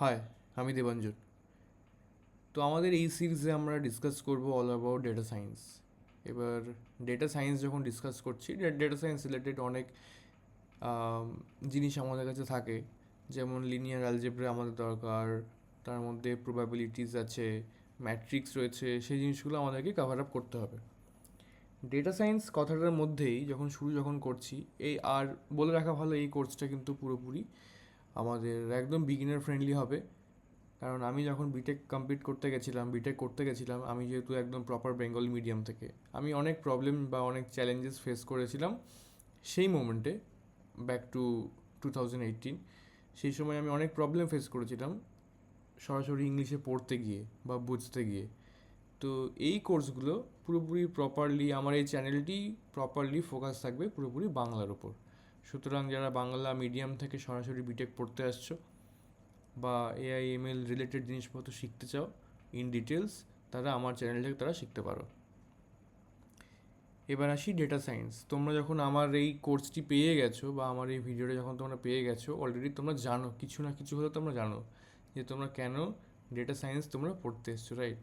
High, আমি দেবাঞ্জন। তো আমাদের এই সিরিজে আমরা ডিসকাস করব অল অ্যাবাউট ডেটা সায়েন্স। এবার ডেটা সায়েন্স যখন ডিসকাস করছি, ডেটা সায়েন্স রিলেটেড অনেক আম, জিনিস আমাদের কাছে থাকে। যেমন লিনিয়ার অ্যালজেব্রা আমাদের দরকার, তার মধ্যে প্রবাবিলিটিস আছে, ম্যাট্রিক্স রয়েছে, সেই জিনিসগুলো আমাদেরকে কভার আপ করতে হবে। ডেটা সায়েন্স কথাটার মধ্যেই যখন করছি, এই আর বলে রাখা ভালো, এই কোর্সটা কিন্তু পুরোপুরি আমাদের একদম বিগিনার ফ্রেন্ডলি হবে। কারণ আমি যখন বিটেক করতে গেছিলাম, আমি যেহেতু একদম প্রপার বেঙ্গলি মিডিয়াম থেকে, আমি অনেক প্রবলেম বা অনেক চ্যালেঞ্জেস ফেস করেছিলাম সেই মোমেন্টে। ব্যাক টু 2018, সেই সময় আমি অনেক প্রবলেম ফেস করেছিলাম সরাসরি ইংলিশে পড়তে গিয়ে বা বুঝতে গিয়ে। তো এই কোর্সগুলো পুরোপুরি প্রপারলি, আমার এই চ্যানেলটি প্রপারলি ফোকাস থাকবে পুরোপুরি বাংলার ওপর। সুতরাং যারা বাংলা মিডিয়াম থেকে সরাসরি বিটেক পড়তে আসছো বা এআই/এমএল রিলেটেড জিনিসপত্র শিখতে চাও ইন ডিটেলস, তারা আমার চ্যানেল থেকে তারা শিখতে পারো। এবার আসি ডেটা সায়েন্স। তোমরা যখন আমার এই কোর্সটি পেয়ে গেছো বা আমার এই ভিডিওটা যখন তোমরা পেয়ে গেছো, অলরেডি তোমরা জানো, কিছু না কিছু হলেও তোমরা জানো যে তোমরা কেন ডেটা সায়েন্স তোমরা পড়তে এসছো, রাইট?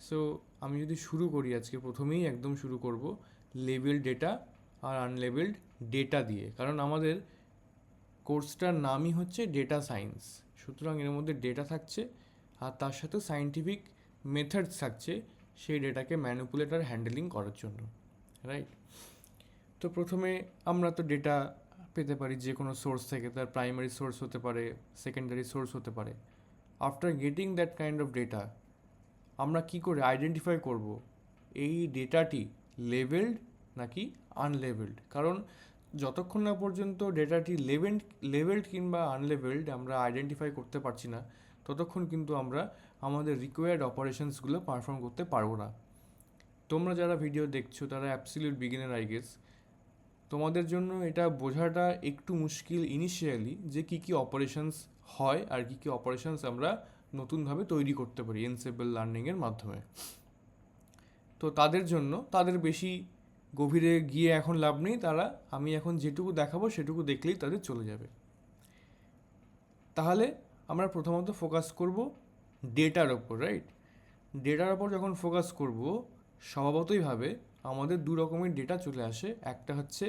সো আমি যদি শুরু করি, আজকে প্রথমেই একদম শুরু করব লেবেল ডেটা আর আনলেবেলড ডেটা দিয়ে, কারণ আমাদের কোর্সটার নামই হচ্ছে ডেটা সায়েন্স। সুতরাং এর মধ্যে ডেটা থাকছে আর তার সাথে সায়েন্টিফিক মেথডস থাকছে সেই ডেটাকে ম্যানিপুলেট আর হ্যান্ডেলিং করার জন্য, রাইট? তো প্রথমে আমরা তো ডেটা পেতে পারি যে কোনো সোর্স থেকে। তার প্রাইমারি সোর্স হতে পারে, সেকেন্ডারি সোর্স হতে পারে। After getting that kind of data, আমরা কি করে আইডেন্টিফাই করব এই ডেটাটি লেভেলড নাকি আনলেভেলড? কারণ যতক্ষণ না পর্যন্ত ডেটাটি লেভেলড কিংবা আনলেভেলড আমরা আইডেন্টিফাই করতে পারছি না, ততক্ষণ কিন্তু আমরা আমাদের রিকোয়ার্ড অপারেশনসগুলো পারফর্ম করতে পারবো না। তোমরা যারা ভিডিও দেখছো তারা অ্যাবসলিউট বিগিনার, আই গেস। তোমাদের জন্য এটা বোঝাটা একটু মুশকিল ইনিশিয়ালি, যে কী কী অপারেশনস হয় আর কী কী অপারেশনস আমরা নতুনভাবে তৈরি করতে পারি এনসেবল লার্নিংয়ের মাধ্যমে। তো তাদের জন্য, তাদের বেশি গভীরে গিয়ে এখন লাভ নেই, আমি এখন যেটুকু দেখাবো সেটুকু দেখলেই তাদের চলে যাবে। তাহলে আমরা প্রথমত ফোকাস করব ডেটার ওপর, রাইট? ডেটার ওপর যখন ফোকাস করব, স্বভাবতইভাবে আমাদের দু রকমের ডেটা চলে আসে। একটা হচ্ছে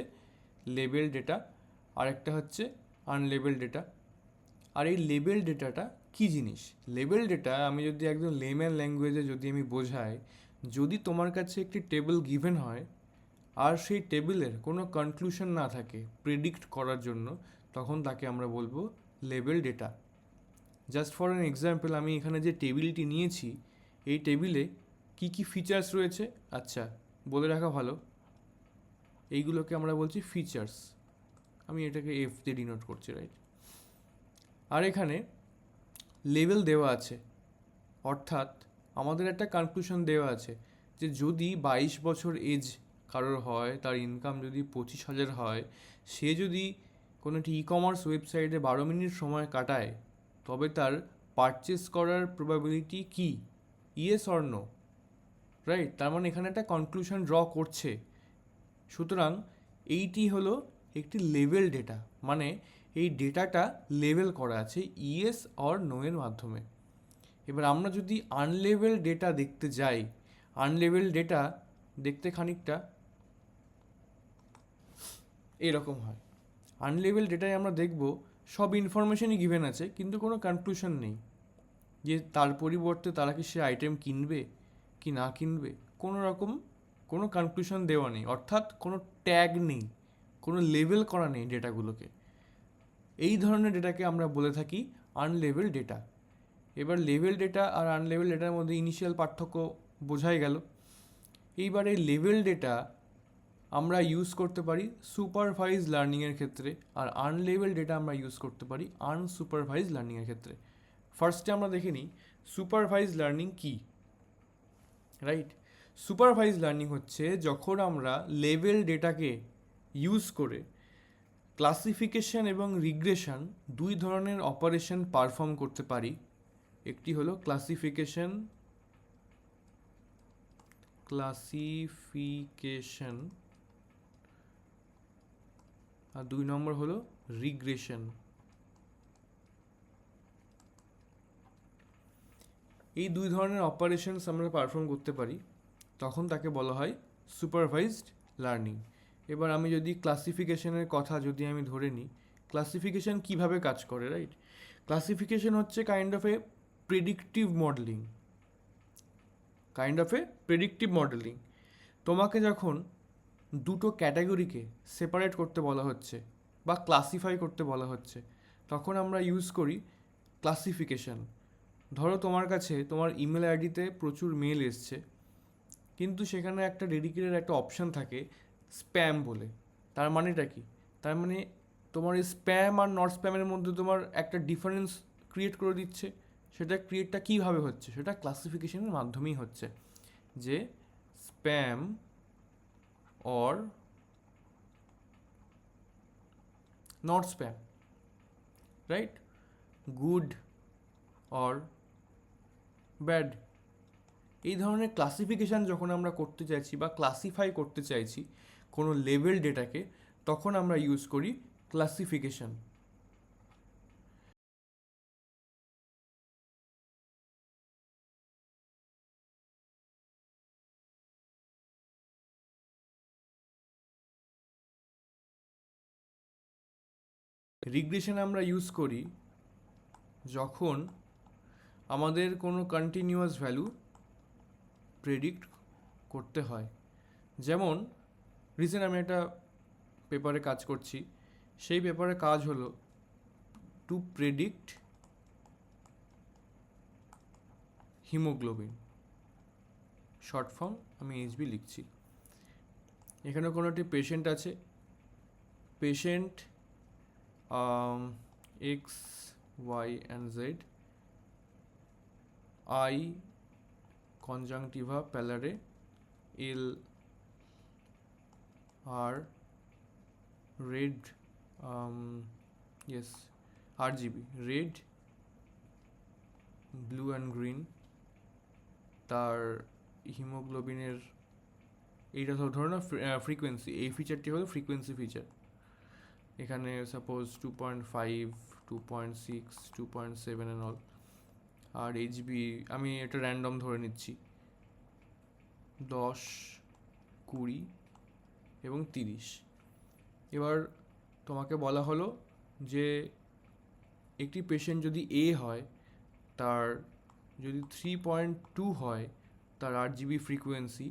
লেবেল ডেটা আর একটা হচ্ছে আনলেবেল ডেটা। আর এই লেবেল ডেটাটা কী জিনিস? লেবেল ডেটা আমি যদি একদম লেম্যান ল্যাঙ্গুয়েজে যদি আমি বোঝাই, যদি তোমার কাছে একটি টেবিল গিভেন হয় আর সেই টেবিলের কোনো কনক্লুশন না থাকে প্রেডিক্ট করার জন্য, তখন তাকে আমরা বলবো label data. Just for an example, আমি এখানে যে টেবিলটি নিয়েছি, এই টেবিলে কি কি ফিচার্স রয়েছে, আচ্ছা বলে রাখা ভালো, এইগুলোকে আমরা বলছি ফিচার্স। আমি এটাকে এফ দিয়ে ডিনোট করছি, রাইট? আর এখানে লেভেল দেওয়া আছে, অর্থাৎ আমাদের একটা কনক্লুশন দেওয়া আছে যে যদি 22 বছর এজ কারোর হয়, তার ইনকাম যদি 25,000 হয়, সে যদি কোনো একটি ই কমার্স ওয়েবসাইটে 12 মিনিট সময় কাটায়, তবে তার পারচেস করার প্রবাবিলিটি কি, ইয়েস অর নো, রাইট? তার মানে এখানে একটা কনক্লুশন ড্র করছে। সুতরাং এইটি হলো একটি লেভেল ডেটা, মানে এই ডেটাটা লেভেল করা আছে ইয়েস অর নো এর মাধ্যমে। এবার আমরা যদি আনলেভেল ডেটা দেখতে যাই, আনলেভেল ডেটা দেখতে খানিকটা এরকম হয়। আনলেভেল ডেটায় আমরা দেখব সব ইনফরমেশনই গিভেন আছে, কিন্তু কোনো কনক্লুশন নেই যে তার পরিবর্তে তারা কি সে আইটেম কিনবে কি না কিনবে। কোনো রকম কোনো কনক্লুশন দেওয়া নেই, অর্থাৎ কোনো ট্যাগ নেই, কোনো লেভেল করা নেই ডেটাগুলোকে। এই ধরনের ডেটাকে আমরা বলে থাকি আনলেভেল ডেটা। এবার লেভেল ডেটা আর আনলেভেল ডেটার মধ্যে ইনিশিয়াল পার্থক্য বোঝাই গেল। এইবার এই লেভেল ডেটা আমরা ইউজ করতে পারি সুপারভাইজ লার্নিংয়ের ক্ষেত্রে, আর আনলেভেল ডেটা আমরা ইউজ করতে পারি আনসুপারভাইজ লার্নিংয়ের ক্ষেত্রে। ফার্স্টে আমরা দেখে নিই সুপারভাইজ লার্নিং কী, রাইট? সুপারভাইজ লার্নিং হচ্ছে যখন আমরা লেভেল ডেটাকে ইউজ করে ক্লাসিফিকেশন এবং রিগ্রেশন দুই ধরনের অপারেশন পারফর্ম করতে পারি। একটি হলো ক্লাসিফিকেশন আর দুই নম্বর হলো রিগ্রেশন। এই দুই ধরনের অপারেশনস আমরা পারফর্ম করতে পারি, তখন তাকে বলা হয় সুপারভাইজড লার্নিং। এবার আমি যদি ক্লাসিফিকেশনের কথা যদি আমি ধরে নিই, ক্লাসিফিকেশন কিভাবে কাজ করে, রাইট? ক্লাসিফিকেশন হচ্ছে kind of A predictive modelling, তোমাকে যখন দুটো ক্যাটাগরিকে সেপারেট করতে বলা হচ্ছে বা ক্লাসিফাই করতে বলা হচ্ছে, তখন আমরা ইউজ করি ক্লাসিফিকেশন। ধরো তোমার কাছে তোমার ইমেল আইডিতে প্রচুর মেল এসছে, কিন্তু সেখানে একটা ডেডিকেটেড একটা অপশান থাকে স্প্যাম বলে। তার মানেটা কি? তার মানে তোমার এই স্প্যাম আর নট স্প্যামের মধ্যে তোমার একটা ডিফারেন্স ক্রিয়েট করে দিচ্ছে। সেটা ক্রিয়েটটা কীভাবে হচ্ছে? সেটা ক্লাসিফিকেশনের মাধ্যমেই হচ্ছে, যে spam or not spam, right? Good or bad. এই ধরনের ক্লাসিফিকেশান যখন আমরা করতে চাইছি বা ক্লাসিফাই করতে চাইছি কোনো লেভেল ডেটাকে, তখন আমরা ইউজ করি ক্লাসিফিকেশান। রিগ্রেশন আমরা ইউজ করি যখন আমাদের কোনো কন্টিনিউয়াস ভ্যালু প্রেডিক্ট করতে হয়। যেমন রিসেন্ট আমি একটা পেপারে কাজ করছি, সেই পেপারে কাজ হলো to predict hemoglobin, short form আমি এইচবি লিখছি। এখানে কোনো একটি পেশেন্ট আছে, patient X Y and Z, eye conjunctiva প্যালারে, এল আর red, yes RGB, red blue and green. তার হিমোগ্লোবিনের এইটা ধরো না ফ্রিকোয়েন্সি, এই ফিচারটি হলো ফ্রিকোয়েন্সি ফিচার। এখানে সাপোজ 2.5, 2.6, 2.7 অ্যান্ড অল। আর এইচবি আমি এটা র্যান্ডম ধরে নিচ্ছি, 10, 20 এবং 30। এবার তোমাকে বলা হলো যে একটি পেশেন্ট যদি এ হয়, তার যদি 3.2 হয় তার আরজিবি ফ্রিকোয়েন্সি,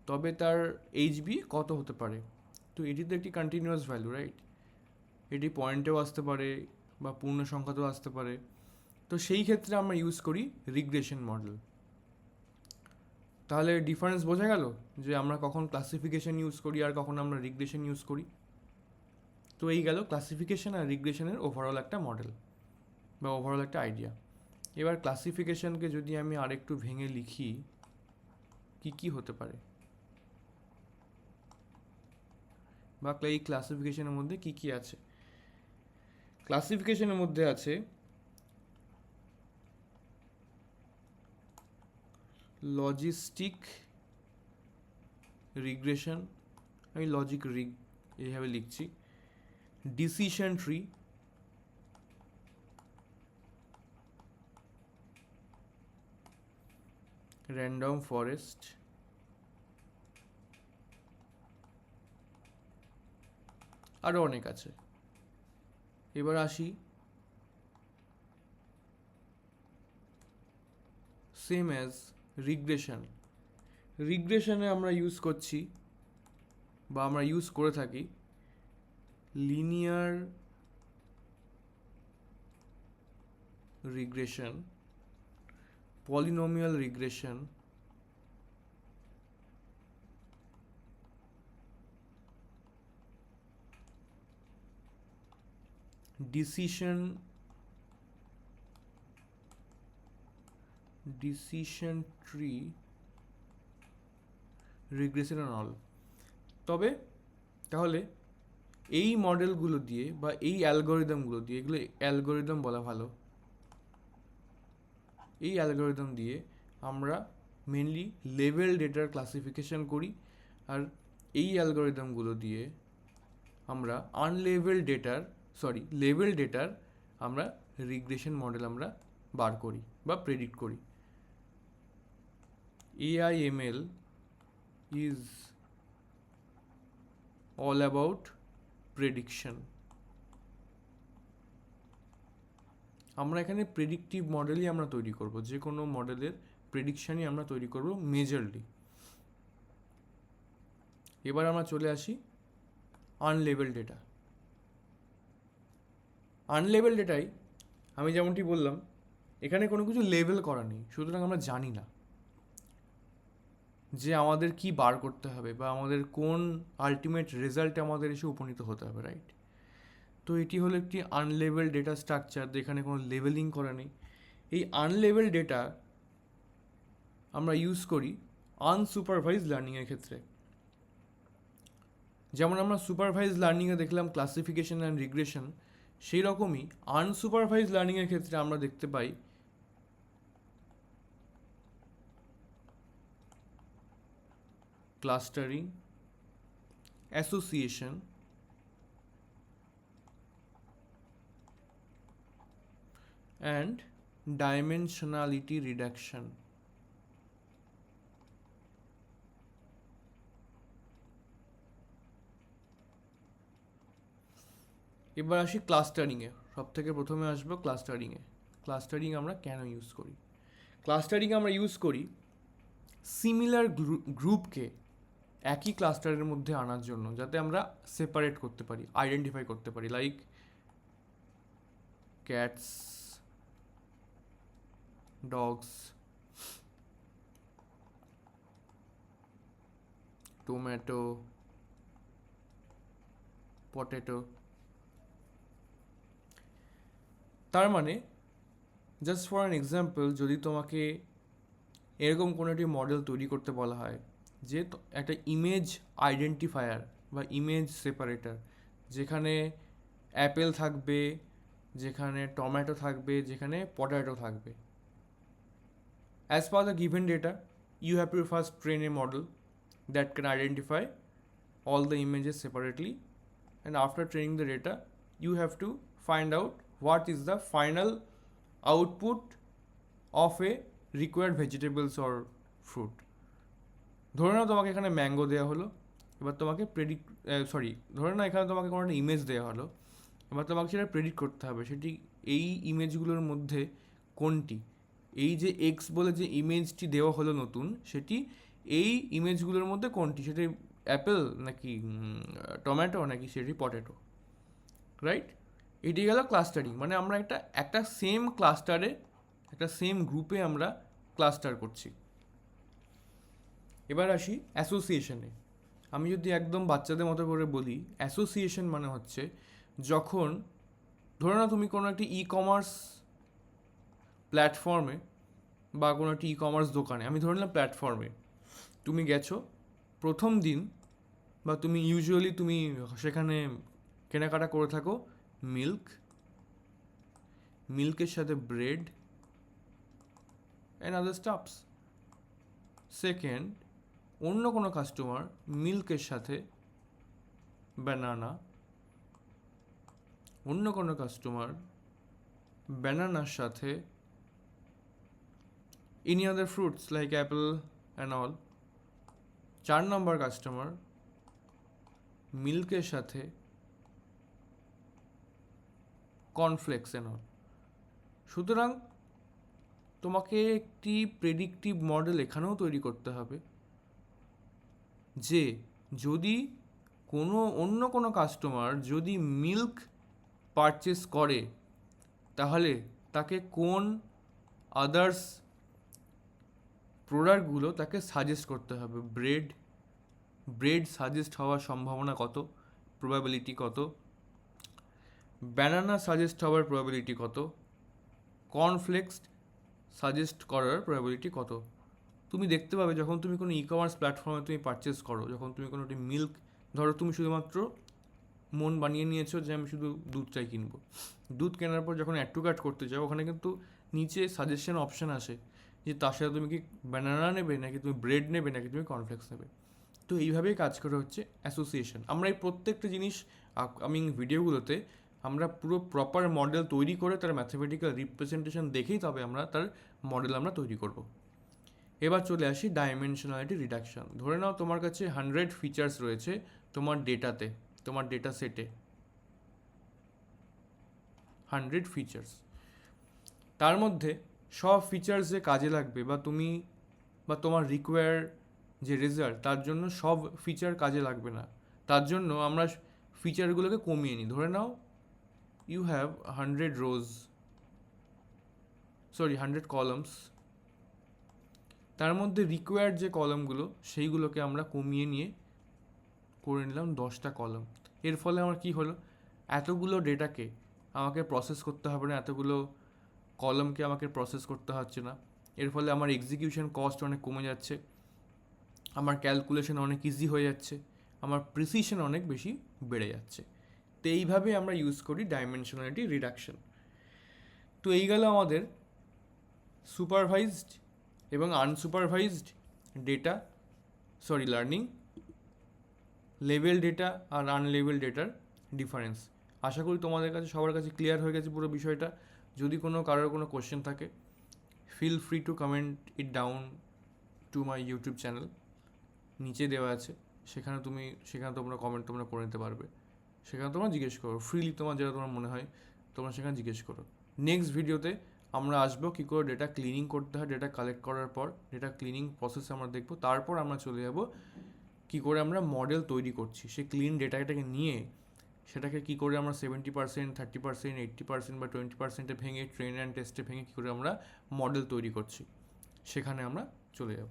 তবে তার এইচবি কত হতে পারে? তো এটি তো একটি কন্টিনিউয়াস ভ্যালু, রাইট? এটি পয়েন্টেও আসতে পারে বা পূর্ণ সংখ্যাতেও আসতে পারে। তো সেই ক্ষেত্রে আমরা ইউজ করি রিগ্রেশন মডেল। তাহলে ডিফারেন্স বোঝা গেল যে আমরা কখন ক্লাসিফিকেশন ইউজ করি আর কখন আমরা রিগ্রেশন ইউজ করি। তো এই গেল ক্লাসিফিকেশন আর রিগ্রেশনের ওভারঅল একটা মডেল বা ওভারঅল একটা আইডিয়া। এবার ক্লাসিফিকেশনকে যদি আমি আরেকটু ভেঙে লিখি, কি কি হতে পারে বা এই ক্লাসিফিকেশনের মধ্যে কি কি আছে? ক্লাসিফিকেশনের মধ্যে আছে লজিস্টিক রিগ্রেশন, আমি লজিক রিগ এইভাবে লিখছি, ডিসিশন ট্রি, র্যান্ডম ফরেস্ট, আরও অনেক আছে। এবার আসি সেম অ্যাজ রিগ্রেশন। রিগ্রেশনে আমরা ইউজ করছি বা আমরা ইউজ করে থাকি linear regression, polynomial regression, decision tree regression and all. তবে তাহলে এই মডেলগুলো দিয়ে বা এই অ্যালগোরিদমগুলো দিয়ে, এগুলো অ্যালগোরিদম বলা ভালো, এই অ্যালগোরিদম দিয়ে আমরা মেনলি লেভেল ডেটার ক্লাসিফিকেশন করি, আর এই অ্যালগোরিদমগুলো দিয়ে আমরা লেভেল ডেটার আমরা রিগ্রেশন মডেল আমরা বার করি বা প্রেডিক্ট করি। AIML is all about prediction. আমরা এখানে প্রেডিক্টিভ মডেলই আমরা তৈরি করব, যে কোনো মডেলের প্রেডিকশানই আমরা তৈরি করব মেজরলি। এবার আমরা চলে আসি আনলেবেল ডেটা। আনলেবেল ডেটাই আমি যেমনটি বললাম, এখানে কোনো কিছু লেবেল করা নেই, সুতরাং আমরা জানি না যে আমাদের কি বার করতে হবে বা আমাদের কোন আলটিমেট রেজাল্টে আমাদের এসে উপনীত হতে হবে, রাইট? তো এটি হলো একটি আনলেবেল ডেটা স্ট্রাকচার, যেখানে কোনো লেবেলিং করা নেই। এই আনলেবেল ডেটা আমরা ইউজ করি আনসুপারভাইজ লার্নিংয়ের ক্ষেত্রে। যেমন আমরা সুপারভাইজ লার্নিংয়ে দেখলাম ক্লাসিফিকেশন অ্যান্ড রিগ্রেশন, সেই রকমই আনসুপারভাইজ লার্নিংয়ের ক্ষেত্রে আমরা দেখতে পাই clustering, association, and dimensionality reduction. এবার আসি ক্লাস্টারিংয়ে। সব থেকে প্রথমে আসবো ক্লাস্টারিংয়ে। ক্লাস্টারিং আমরা কেন ইউজ করি? ক্লাস্টারিং আমরা ইউজ করি সিমিলার গ্রুপকে একই ক্লাস্টারের মধ্যে আনার জন্য, যাতে আমরা সেপারেট করতে পারি, আইডেন্টিফাই করতে পারি। Like cats, dogs, tomato, potato। তার মানে জাস্ট ফর অ্যান এক্সাম্পল, যদি তোমাকে এরকম কোনো একটি মডেল তৈরি করতে বলা হয় যে একটা ইমেজ আইডেন্টিফায়ার বা ইমেজ সেপারেটার, যেখানে অ্যাপেল থাকবে, যেখানে টমেটো থাকবে, যেখানে পটেটো থাকবে, as per the given data, you have to first train a model that can identify all the images separately, and after training the data, you have to find out what is the final output of a required vegetables or fruit. ধরে নাও তোমাকে এখানে mango দেওয়া হলো, এবার তোমাকে ধরে নাও এখানে তোমাকে কোনো একটা ইমেজ দেওয়া হলো, এবার তোমাকে সেটা প্রেডিক্ট করতে হবে সেটি এই ইমেজগুলোর মধ্যে কোনটি, এই যে এক্স বলে যে ইমেজটি দেওয়া হলো নতুন, সেটি এই ইমেজগুলোর মধ্যে কোনটি, সেটি অ্যাপেল নাকি টমেটো নাকি সেটি পটেটো, রাইট? এটি গেল ক্লাস্টারিং। মানে আমরা একটা সেম ক্লাস্টারে, একটা সেম গ্রুপে আমরা ক্লাস্টার করছি। এবার আসি অ্যাসোসিয়েশনে। আমি যদি একদম বাচ্চাদের মতো করে বলি, অ্যাসোসিয়েশন মানে হচ্ছে যখন ধরে নাও তুমি কোনো একটি ই কমার্স প্ল্যাটফর্মে বা কোনো একটি ই কমার্স দোকানে, আমি ধরে নিলাম প্ল্যাটফর্মে তুমি গেছো প্রথম দিন, বা তুমি ইউজুয়ালি তুমি সেখানে কেনাকাটা করে থাকো মিল্কের সাথে bread and other stuffs. Second, অন্য কোনো কাস্টমার মিল্কের সাথে ব্যানানা, অন্য কোনো কাস্টমার ব্যানানার সাথে any other fruits like apple and all। 4 নম্বর কাস্টমার মিল্কের সাথে কর্নফ্লেক্স এন্ড অল। সুতরাং তোমাকে একটি প্রেডিক্টিভ মডেল এখানেও তৈরি করতে হবে যে যদি অন্য কোনো কাস্টমার যদি মিল্ক পারচেস করে, তাহলে তাকে কোন আদার্স প্রোডাক্টগুলো তাকে সাজেস্ট করতে হবে। ব্রেড সাজেস্ট হওয়ার সম্ভাবনা কত, প্রবাবিলিটি কত, ব্যানানা সাজেস্ট হওয়ার প্রবাবিলিটি কত, কর্নফ্লেক্স সাজেস্ট করার প্রবাবিলিটি কত। তুমি দেখতে পাবে যখন তুমি কোনো ই কমার্স প্ল্যাটফর্মে তুমি পারচেস করো, যখন তুমি কোনো একটি মিল্ক, ধরো তুমি শুধুমাত্র মন বানিয়ে নিয়েছো যে আমি শুধু দুধ চাই কিনবো, দুধ কেনার পর যখন অ্যাড টু কার্ট করতে যাও, ওখানে কিন্তু নিচে সাজেশন অপশান আসে যে তার সাথে তুমি কি ব্যানানা নেবে, নাকি তুমি ব্রেড নেবে, নাকি তুমি কর্নফ্লেক্স নেবে। তো এইভাবেই কাজ করে হচ্ছে অ্যাসোসিয়েশন। আমরা এই প্রত্যেকটা জিনিস আপকামিং ভিডিওগুলোতে আমরা পুরো প্রপার মডেল তৈরি করে তার ম্যাথমেটিক্যাল রিপ্রেজেন্টেশন দেখেই তবে আমরা তার মডেল আমরা তৈরি করব। এবার চলে আসি ডাইমেনশনালিটি রিডাকশন। ধরে নাও তোমার কাছে 100 ফিচার্স রয়েছে তোমার ডেটাতে, তোমার ডেটা সেটে 100 ফিচার্স। তার মধ্যে সব ফিচার্স যে কাজে লাগবে বা তোমার রিকোয়ার যে রেজাল্ট তার জন্য সব ফিচার কাজে লাগবে না। তার জন্য আমরা ফিচারগুলোকে কমিয়ে নিই। ধরে নাও ইউ হ্যাভ 100 কলামস, তার মধ্যে রিকোয়ার্ড যে কলামগুলো সেইগুলোকে আমরা কমিয়ে নিয়ে করে নিলাম 10টা কলাম। এর ফলে আমার কি হলো, এতগুলো ডেটাকে আমাকে প্রসেস করতে হবে না, এতগুলো কলামকে আমাকে প্রসেস করতে হচ্ছে না। এর ফলে আমার এক্সিকিউশন কস্ট অনেক কমে যাচ্ছে, আমার ক্যালকুলেশন অনেক ইজি হয়ে যাচ্ছে, আমার প্রিসিশন অনেক বেশি বেড়ে যাচ্ছে। তো এইভাবে আমরা ইউজ করি ডাইমেনশনালিটি রিডাকশন। তো এই গেল আমাদের সুপারভাইজড এবং আনসুপারভাইজড ডেটা লার্নিং, লেভেল ডেটা আর আনলেভেল ডেটার ডিফারেন্স। আশা করি তোমাদের কাছে সবার কাছে ক্লিয়ার হয়ে গেছে পুরো বিষয়টা। যদি কারোর কোনো কোশ্চেন থাকে, feel free to comment it down to my YouTube channel, নিচে দেওয়া আছে, সেখানে তোমরা কমেন্ট করে নিতে পারবে। সেখানে তোমরা জিজ্ঞেস করো ফ্রিলি, তোমার যেটা তোমার মনে হয় তোমরা সেখানে জিজ্ঞেস করো। নেক্সট ভিডিওতে আমরা আসবো কী করে ডেটা ক্লিনিং করতে হয়। ডেটা কালেক্ট করার পর ডেটা ক্লিনিং প্রসেস আমরা দেখবো। তারপর আমরা চলে যাব কী করে আমরা মডেল তৈরি করছি, সেই ক্লিন ডেটাটাকে নিয়ে সেটাকে কী করে আমরা 70%, 30%, 80% বা 20%-এ ভেঙে ট্রেন অ্যান্ড টেস্টে ভেঙে কী করে আমরা মডেল তৈরি করছি, সেখানে আমরা চলে যাব।